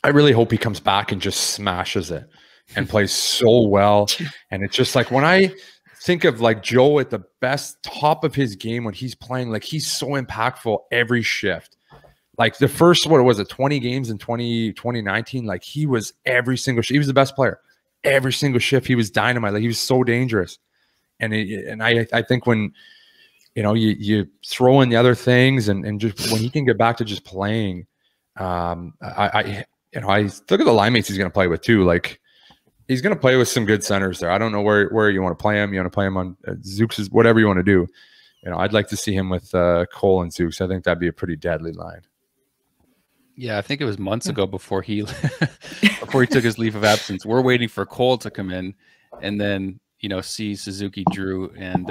I really hope he comes back and just smashes it and plays so well. And it's just like when I think of like Joe at the best top of his game when he's playing, like he's so impactful every shift. Like the first, what was it, 20 games in 2019, like he was every single shift. He was the best player. Every single shift, he was dynamite. Like he was so dangerous. And I think when, you know, you throw in the other things and just when he can get back to just playing, I look at the line mates he's going to play with too. Like he's going to play with some good centers there. I don't know where you want to play him. You want to play him on Zooks, whatever you want to do. You know, I'd like to see him with Cole and Zooks. I think that'd be a pretty deadly line. Yeah, I think it was months ago before he before he took his leave of absence. We're waiting for Cole to come in, and then you know see Suzuki, Drew, and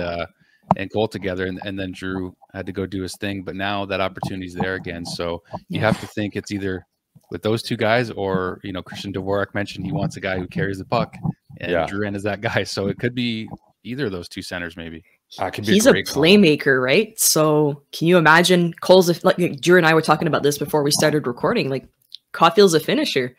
Cole together, and then Drew had to go do his thing. But now that opportunity's there again, so you have to think it's either with those two guys or you know Christian Dvorak mentioned he wants a guy who carries the puck, and Drouin is that guy. So it could be either of those two centers maybe. He's a playmaker, right? So can you imagine Cole's like Drew and I were talking about this before we started recording, like Caulfield's a finisher.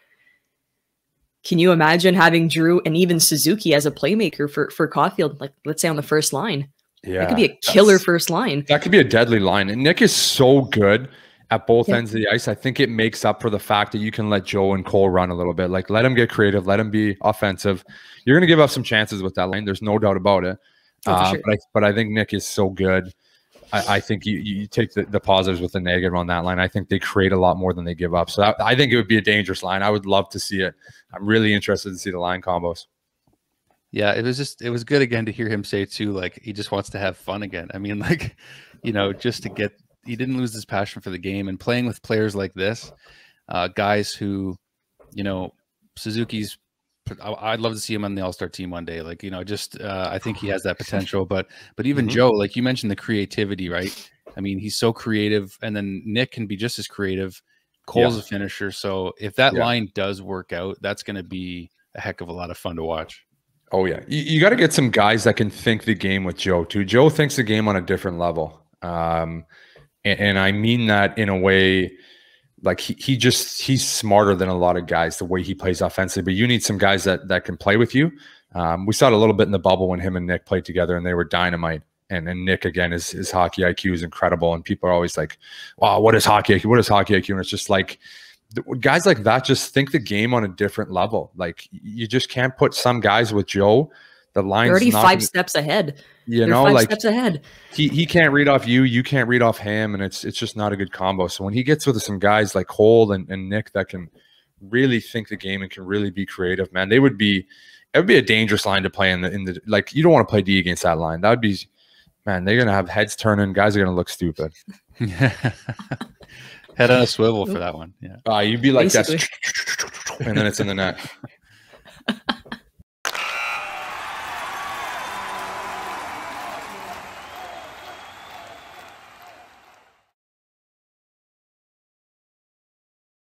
Can you imagine having Drew and even Suzuki as a playmaker for Caulfield, like let's say on the first line? Yeah, that could be a killer first line. That could be a deadly line. And Nick is so good at both ends of the ice. I think it makes up for the fact that you can let Joe and Cole run a little bit. Like let him get creative, let him be offensive. You're going to give up some chances with that line. There's no doubt about it. Sure. But I think Nick is so good. I think you take the positives with the negative on that line. I think they create a lot more than they give up. So I think it would be a dangerous line. I would love to see it. I'm really interested to see the line combos. Yeah, it was good again to hear him say too, like he just wants to have fun again. I mean, like, you know, just to get, he didn't lose his passion for the game and playing with players like this, guys who, you know, Suzuki's, I'd love to see him on the All-Star team one day. Like, you know, just I think he has that potential. But even Joe, like you mentioned, the creativity, right? I mean, he's so creative, and then Nick can be just as creative. Cole's a finisher. So if that line does work out, that's going to be a heck of a lot of fun to watch. Oh yeah, you got to get some guys that can think the game with Joe too. Joe thinks the game on a different level, and I mean that in a way. Like he's smarter than a lot of guys the way he plays offensively, but you need some guys that can play with you. We saw it a little bit in the bubble when him and Nick played together and they were dynamite. And Nick, again, his hockey IQ is incredible. And people are always like, wow, what is hockey IQ? What is hockey IQ? And it's just like guys like that just think the game on a different level. Like you just can't put some guys with Joe. The line's 35 steps ahead. You know, like steps ahead. He can't read off you, you can't read off him, and it's just not a good combo. So when he gets with some guys like Cole and Nick that can really think the game and can really be creative, man, it would be a dangerous line to play in the like you don't want to play D against that line. That would be, man, they're gonna have heads turning, guys are gonna look stupid. Head on a swivel for that one. Yeah. You'd be like that, and then it's in the net.